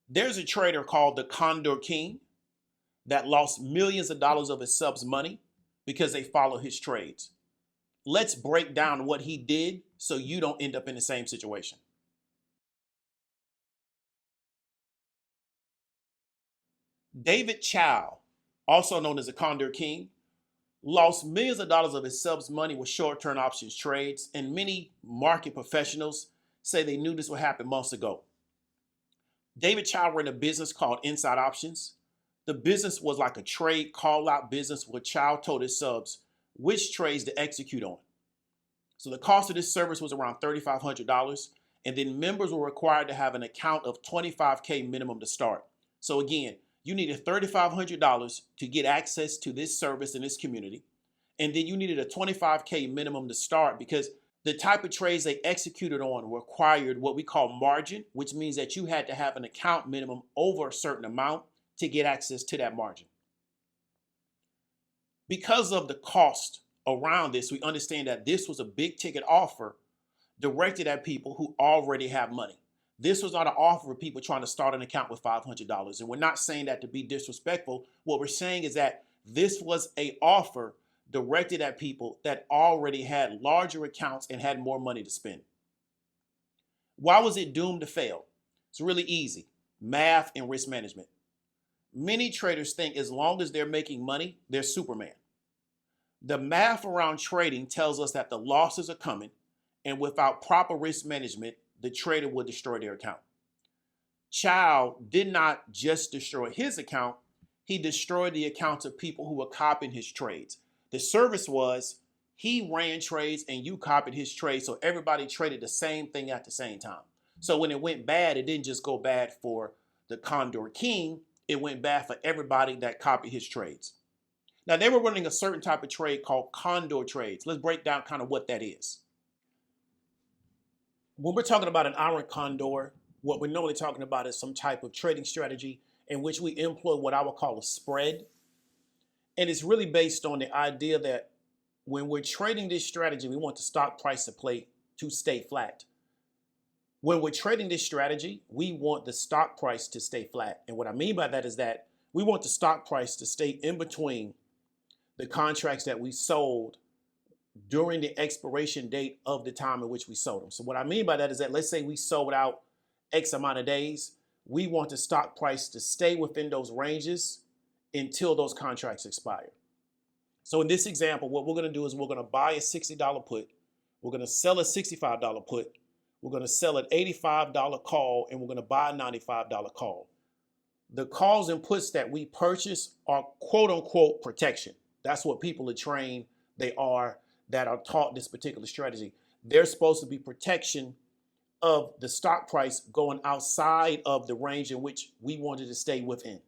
There's a trader called the Condor King that lost millions of dollars of his subs' money because they follow his trades. Let's break down what he did so you don't end up in the same situation. David Chow, also known as the Condor King, lost millions of dollars of his subs' money with short-term options trades, and many market professionals say they knew this would happen months ago. David Chow ran a business called Inside Options. The business was like a trade call-out business where Chow told his subs which trades to execute on. So the cost of this service was around $3,500, and then members were required to have an account of $25K minimum to start. So again, you needed $3,500 to get access to this service in this community, and then you needed a $25K minimum to start because the type of trades they executed on required what we call margin, which means that you had to have an account minimum over a certain amount to get access to that margin. Because of the cost around this, we understand that this was a big ticket offer directed at people who already have money. This was not an offer for people trying to start an account with $500. And we're not saying that to be disrespectful. What we're saying is that this was an offer directed at people that already had larger accounts and had more money to spend. Why was it doomed to fail? It's really easy. Math and risk management. Many traders think as long as they're making money, they're Superman. The math around trading tells us that the losses are coming, and without proper risk management, the trader will destroy their account. Chow did not just destroy his account, he destroyed the accounts of people who were copying his trades. The service was he ran trades and you copied his trades, so everybody traded the same thing at the same time. So when it went bad, it didn't just go bad for the Condor King, it went bad for everybody that copied his trades. Now they were running a certain type of trade called condor trades. Let's break down kind of what that is. When we're talking about an iron condor, what we're normally talking about is some type of trading strategy in which we employ what I would call a spread. And it's really based on the idea that when we're trading this strategy, we want the stock price to stay flat. When we're trading this strategy, we want the stock price to stay flat. And what I mean by that is that we want the stock price to stay in between the contracts that we sold during the expiration date of the time in which we sold them. So what I mean by that is that let's say we sold out X amount of days, we want the stock price to stay within those ranges until those contracts expire. So in this example, what we're going to do is we're going to buy a $60 put, we're going to sell a $65 put, we're going to sell an $85 call, and we're going to buy a $95 call. The calls and puts that we purchase are quote unquote protection. That's what people are trained, that are taught this particular strategy. They're supposed to be protection of the stock price going outside of the range in which we wanted to stay within.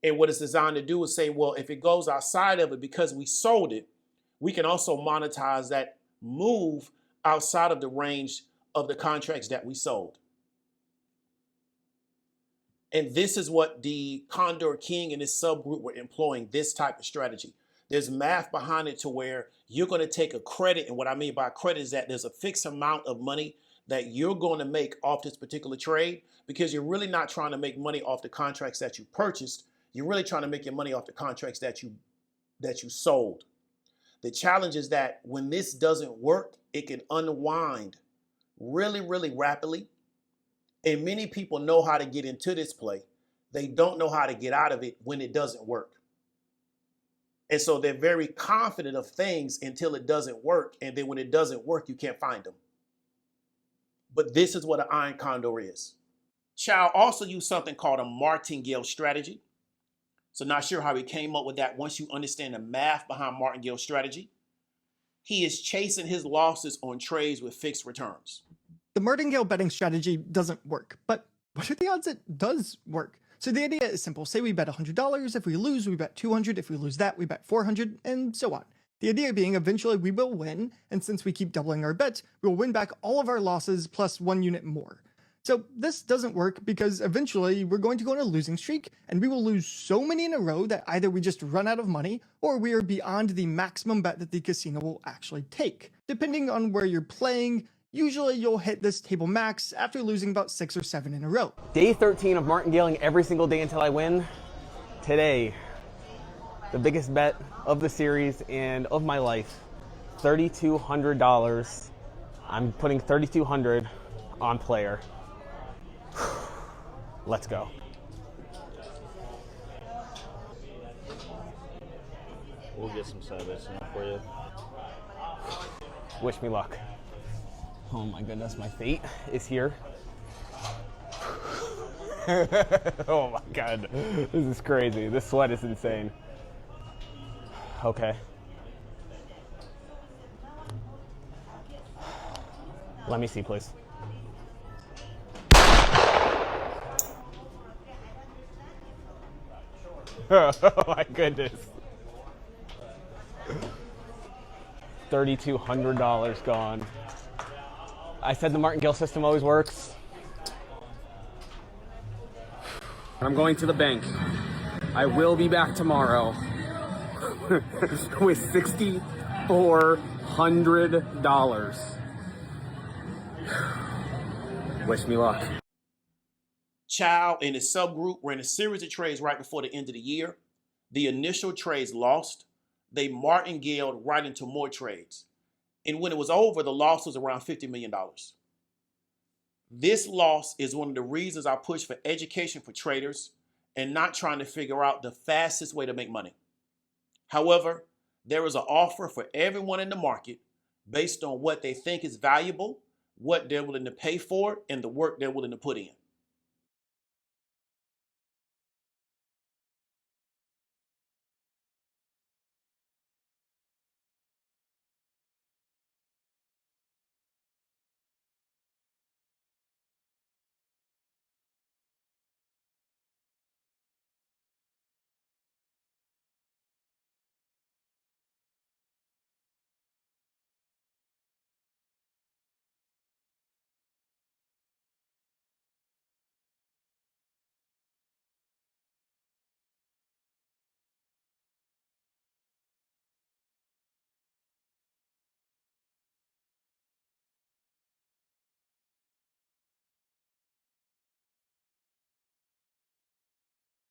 And what it's designed to do is say, well, if it goes outside of it because we sold it, we can also monetize that move outside of the range of the contracts that we sold. And this is what the Condor King and his subgroup were employing, this type of strategy. There's math behind it to where you're going to take a credit. And what I mean by credit is that there's a fixed amount of money that you're going to make off this particular trade because you're really not trying to make money off the contracts that you purchased. You're really trying to make your money off the contracts that you sold. The challenge is that when this doesn't work, it can unwind really, really rapidly. And many people know how to get into this play. They don't know how to get out of it when it doesn't work. And so they're very confident of things until it doesn't work. And then when it doesn't work, you can't find them. But this is what an iron condor is. Chow also used something called a Martingale strategy. So not sure how he came up with that. Once you understand the math behind Martingale strategy, he is chasing his losses on trades with fixed returns. The Martingale betting strategy doesn't work, but what are the odds it does work? So the idea is simple. Say we bet $100. If we lose, we bet $200. If we lose that, we bet $400, and so on. The idea being eventually we will win, and since we keep doubling our bets, we will win back all of our losses plus 1 unit more. So this doesn't work because eventually we're going to go on a losing streak, and we will lose so many in a row that either we just run out of money, or we are beyond the maximum bet that the casino will actually take. Depending on where you're playing, Usually you'll hit this table max after losing about 6 or 7 in a row. Day 13 of martingaleing every single day until I win. Today, the biggest bet of the series and of my life, $3,200. I'm putting $3,200 on player. Let's go. We'll get some side bets in for you. Wish me luck. Oh my goodness, my fate is here. Oh my God, this is crazy. This sweat is insane. Okay. Let me see, please. Oh my goodness. $3,200 gone. I said the Martingale system always works. I'm going to the bank. I will be back tomorrow with $6,400. Wish me luck. Chow and his subgroup ran a series of trades right before the end of the year. The initial trades lost. They martingaled right into more trades. And when it was over, the loss was around $50 million. This loss is one of the reasons I push for education for traders and not trying to figure out the fastest way to make money. However, there is an offer for everyone in the market based on what they think is valuable, what they're willing to pay for, and the work they're willing to put in.